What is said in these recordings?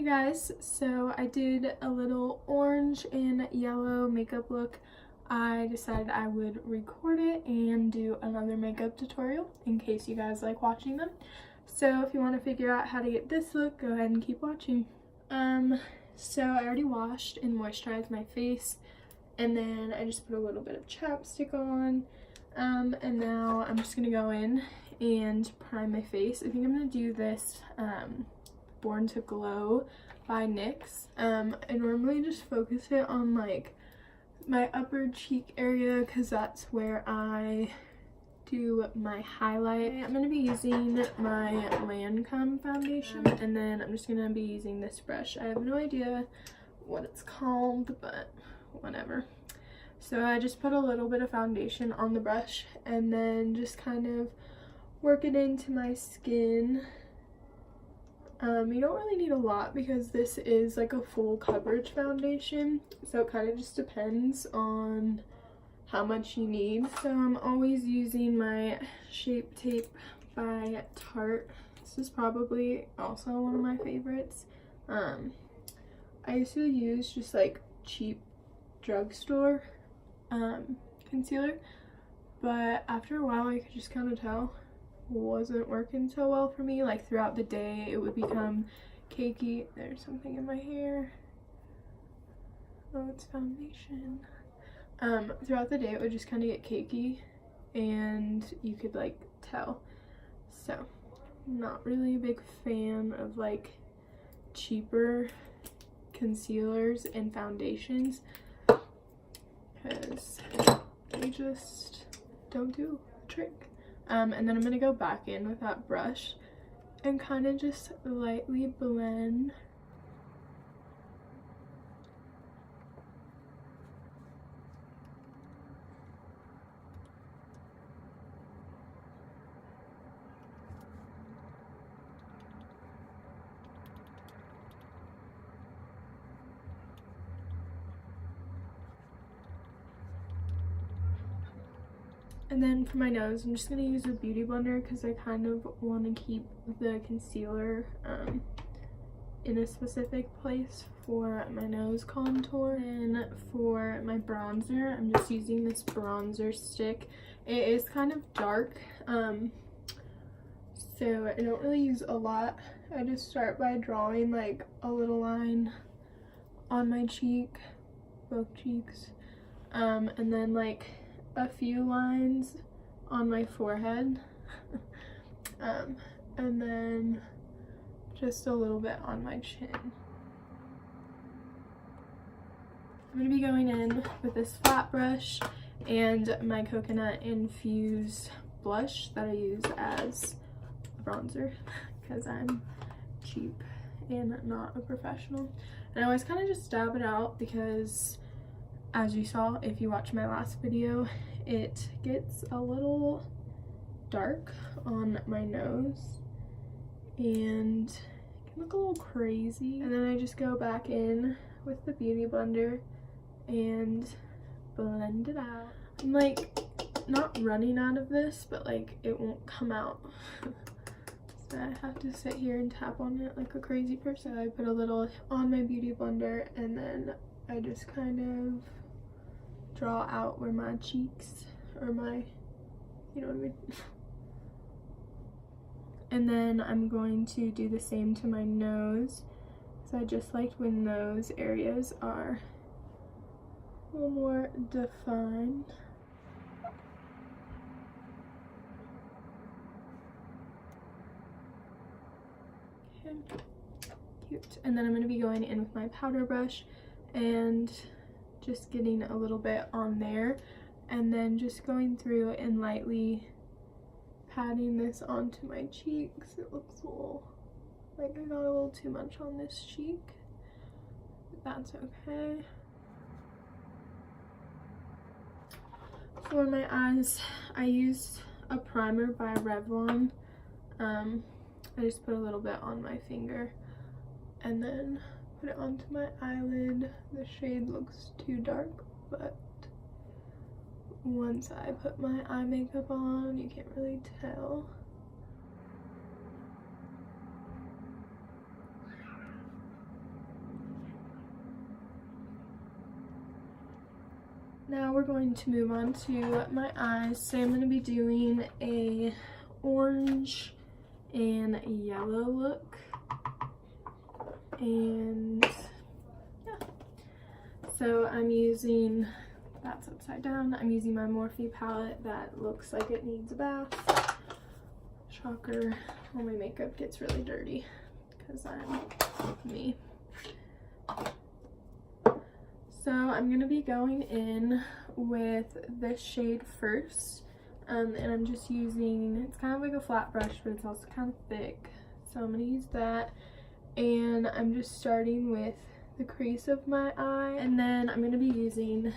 guys, so I did a little orange and yellow makeup look. I decided I would record it and do another makeup tutorial in case you guys like watching them. So if you want to figure out how to get this look, go ahead and keep watching. So I already washed and moisturized my face, and then I just put a little bit of chapstick on, and now I'm just gonna go in and prime my face. I think I'm gonna do this Born to Glow by NYX. I normally just focus it on like my upper cheek area because that's where I do my highlight. I'm going to be using my Lancome foundation, and then I'm just going to be using this brush. I have no idea what it's called, but whatever. So I just put a little bit of foundation on the brush and then just kind of work it into my skin. You don't really need a lot because this is like a full coverage foundation, so it kind of just depends on how much you need. So I'm always using my Shape Tape by Tarte. This is probably also one of my favorites. I used to use just like cheap drugstore concealer, but after a while I could just kind of tell wasn't working so well for me. Like throughout the day it would become cakey. There's something in my hair. Oh, it's foundation. Throughout the day it would just kind of get cakey and you could like tell. So not really a big fan of like cheaper concealers and foundations because they just don't do the trick. And then I'm gonna go back in with that brush and kind of just lightly blend. And then for my nose, I'm just going to use a beauty blender because I kind of want to keep the concealer in a specific place for my nose contour. And for my bronzer, I'm just using this bronzer stick. It is kind of dark, so I don't really use a lot. I just start by drawing like a little line on my cheek, both cheeks, and then like a few lines on my forehead, and then just a little bit on my chin. I'm going to be going in with this flat brush and my coconut infused blush that I use as a bronzer because I'm cheap and not a professional. And I always kind of just dab it out because, as you saw if you watched my last video, it gets a little dark on my nose and it can look a little crazy. And then I just go back in with the beauty blender and blend it out. I'm like not running out of this, but like it won't come out. So I have to sit here and tap on it like a crazy person. I put a little on my beauty blender and then I just kind of draw out where my cheeks or my, you know what I mean. And then I'm going to do the same to my nose. So I just like when those areas are a little more defined. Okay, cute. And then I'm going to be going in with my powder brush and just getting a little bit on there and then just going through and lightly patting this onto my cheeks. It looks a little like I got a little too much on this cheek, but that's okay. For my eyes, I used a primer by Revlon. I just put a little bit on my finger and then put it onto my eyelid. The shade looks too dark, but once I put my eye makeup on, you can't really tell. . Now we're going to move on to my eyes. So I'm going to be doing a orange and yellow look. And yeah. So I'm using, that's upside down, I'm using my Morphe palette that looks like it needs a bath. Shocker, all my makeup gets really dirty because I'm me. So I'm going to be going in with this shade first, and I'm just using, it's kind of like a flat brush, but it's also kind of thick, so I'm going to use that, and I'm just starting with the crease of my eye, and then I'm going to be using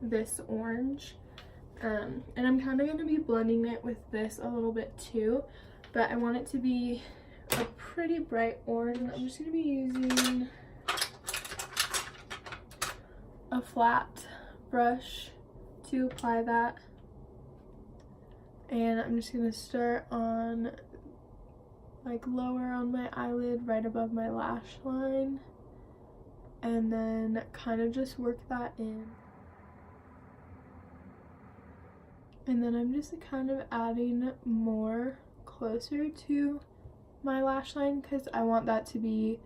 this orange, and I'm kind of going to be blending it with this a little bit too, but I want it to be a pretty bright orange. I'm just going to be using a flat brush to apply that, and I'm just going to start on like lower on my eyelid right above my lash line, and then kind of just work that in. And then I'm just kind of adding more closer to my lash line because I want that to be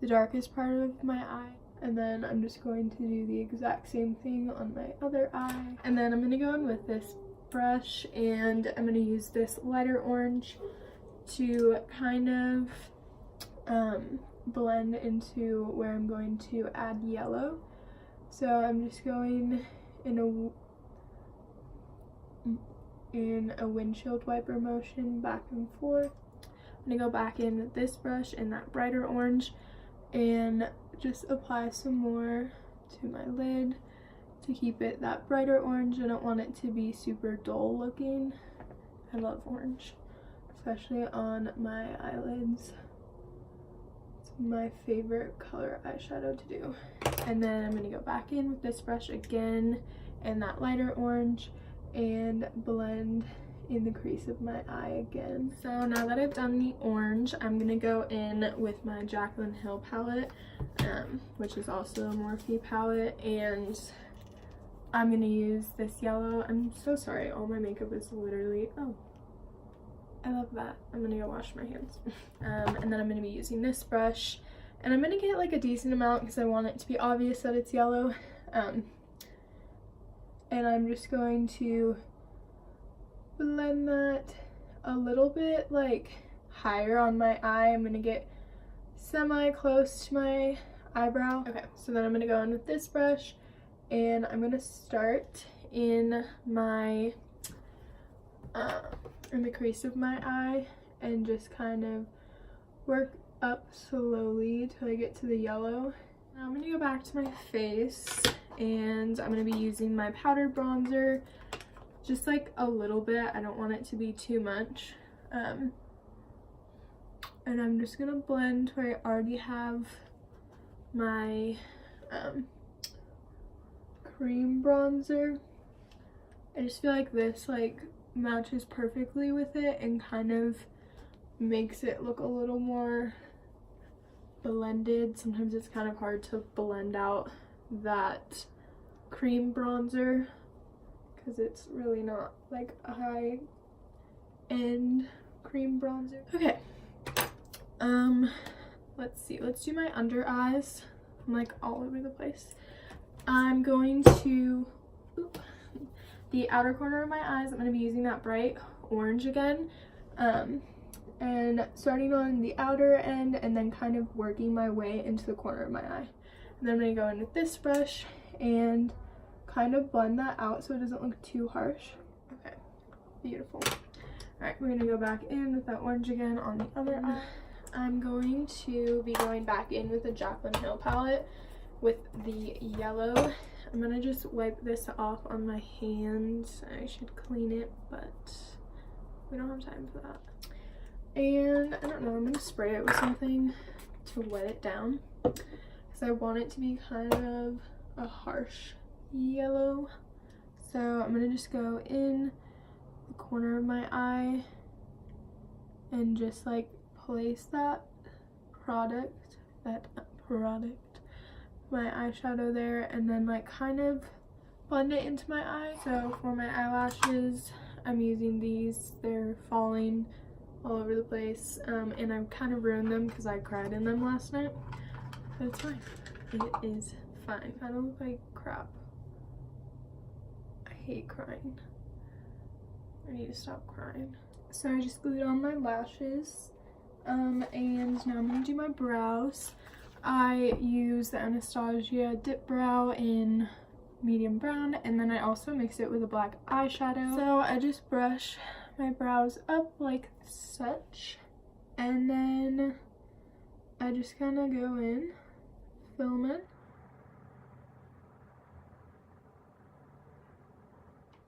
the darkest part of my eye. And then I'm just going to do the exact same thing on my other eye. And then I'm going to go in with this brush, and I'm going to use this lighter orange to kind of blend into where I'm going to add yellow. So I'm just going in a windshield wiper motion back and forth. I'm going to go back in with this brush in that brighter orange and just apply some more to my lid to keep it that brighter orange. I don't want it to be super dull looking. I love orange, especially on my eyelids. It's my favorite color eyeshadow to do. And then I'm going to go back in with this brush again in that lighter orange and blend in the crease of my eye again. So now that I've done the orange, I'm gonna go in with my Jaclyn Hill palette, which is also a Morphe palette, and I'm gonna use this yellow. I'm so sorry, all my makeup is literally, oh, I love that. I'm gonna go wash my hands. And then I'm gonna be using this brush, and I'm gonna get like a decent amount because I want it to be obvious that it's yellow. And I'm just going to blend that a little bit like higher on my eye. I'm gonna get semi close to my eyebrow. Okay, so then I'm gonna go in with this brush, and I'm gonna start in my in the crease of my eye and just kind of work up slowly till I get to the yellow. Now I'm gonna go back to my face, and I'm gonna be using my powdered bronzer, just like a little bit. I don't want it to be too much. And I'm just gonna blend where I already have my cream bronzer. I just feel like this like matches perfectly with it and kind of makes it look a little more blended. Sometimes it's kind of hard to blend out that cream bronzer because it's really not like a high end cream bronzer. Okay, let's see, let's do my under eyes. I'm like all over the place. I'm going to the outer corner of my eyes. I'm going to be using that bright orange again, and starting on the outer end and then kind of working my way into the corner of my eye. And then I'm going to go in with this brush and kind of blend that out so it doesn't look too harsh. Okay, beautiful. Alright, we're going to go back in with that orange again on the other eye. I'm going to be going back in with the Jaclyn Hill palette with the yellow. I'm going to just wipe this off on my hands. I should clean it, but we don't have time for that. And I don't know, I'm going to spray it with something to wet it down because I want it to be kind of a harsh yellow. So I'm going to just go in the corner of my eye and just like place that my eyeshadow there, and then like kind of blend it into my eye. So for my eyelashes, I'm using these. They're falling all over the place, and I've kind of ruined them because I cried in them last night, but it's fine. It is fine. I don't look like crap. I hate crying. I need to stop crying. So I just glued on my lashes, and now I'm gonna do my brows. I use the Anastasia Dip Brow in medium brown, and then I also mix it with a black eyeshadow. So I just brush my brows up like such, and then I just kind of go in, film it.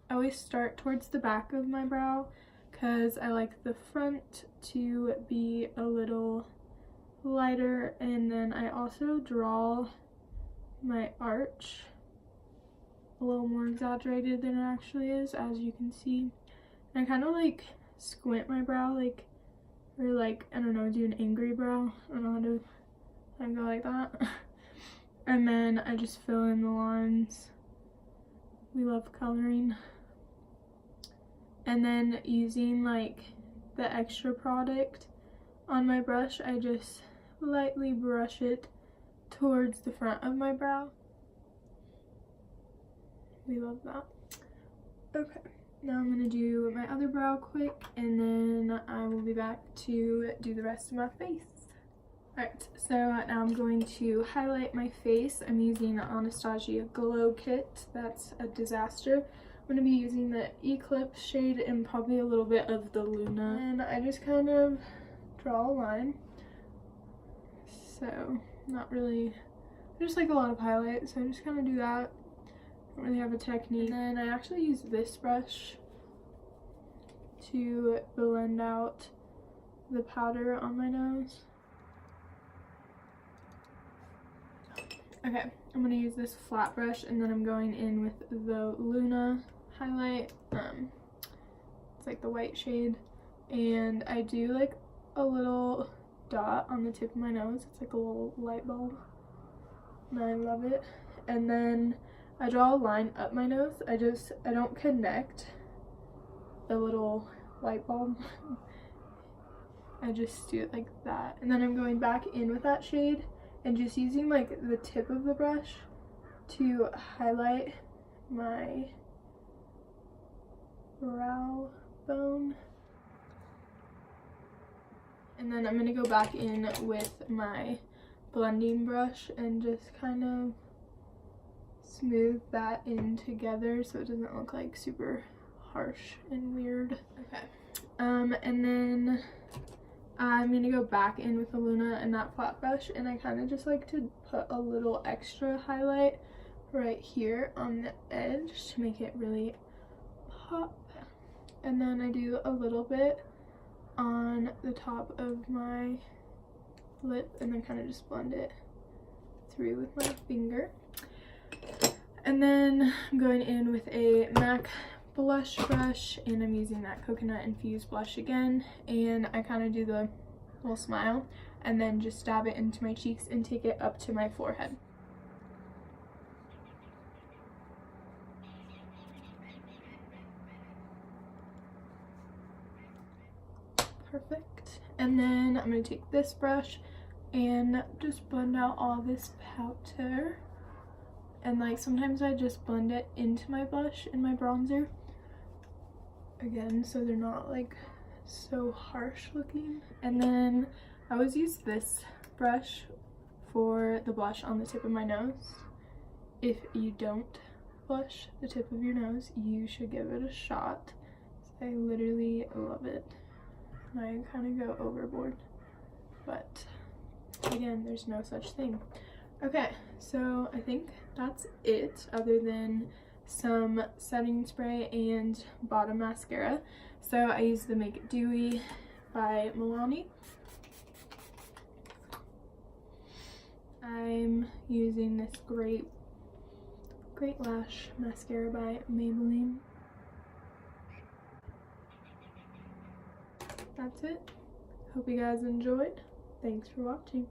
I always start towards the back of my brow because I like the front to be a little lighter, and then I also draw my arch a little more exaggerated than it actually is, as you can see. And I kind of like squint my brow, like, or like, I don't know, do an angry brow. I don't know how to like go like that. And then I just fill in the lines. We love coloring. And then using like the extra product on my brush, I just lightly brush it towards the front of my brow. We love that. Okay, now I'm gonna do my other brow quick, and then I will be back to do the rest of my face. Alright, so now I'm going to highlight my face. I'm using the Anastasia Glow Kit. That's a disaster. I'm gonna be using the Eclipse shade and probably a little bit of the Luna. And I just kind of draw a line. So, not really, I just like a lot of highlight, so I just kind of do that. Don't really have a technique. And then I actually use this brush to blend out the powder on my nose. Okay, I'm gonna use this flat brush, and then I'm going in with the Luna highlight. It's like the white shade, and I do like a little dot on the tip of my nose. It's like a little light bulb, and I love it. And then I draw a line up my nose. I don't connect the little light bulb. I just do it like that. And then I'm going back in with that shade and just using like the tip of the brush to highlight my brow bone. And then I'm gonna go back in with my blending brush and just kind of smooth that in together so it doesn't look like super harsh and weird. Okay, and then I'm gonna go back in with the Luna and that flat brush, and I kind of just like to put a little extra highlight right here on the edge to make it really pop. And then I do a little bit on the top of my lip, and then kind of just blend it through with my finger. And then I'm going in with a MAC blush brush, and I'm using that coconut infused blush again, and I kind of do the little smile and then just dab it into my cheeks and take it up to my forehead. Perfect. And then I'm going to take this brush and just blend out all this powder. And like sometimes I just blend it into my blush and my bronzer again, so they're not like so harsh looking. And then I always use this brush for the blush on the tip of my nose. If you don't blush the tip of your nose, you should give it a shot. I literally love it. I kind of go overboard, but again, there's no such thing. Okay, so I think that's it, other than some setting spray and bottom mascara. So I use the Make It Dewy by Milani. I'm using this Great Lash mascara by Maybelline. That's it. Hope you guys enjoyed. Thanks for watching.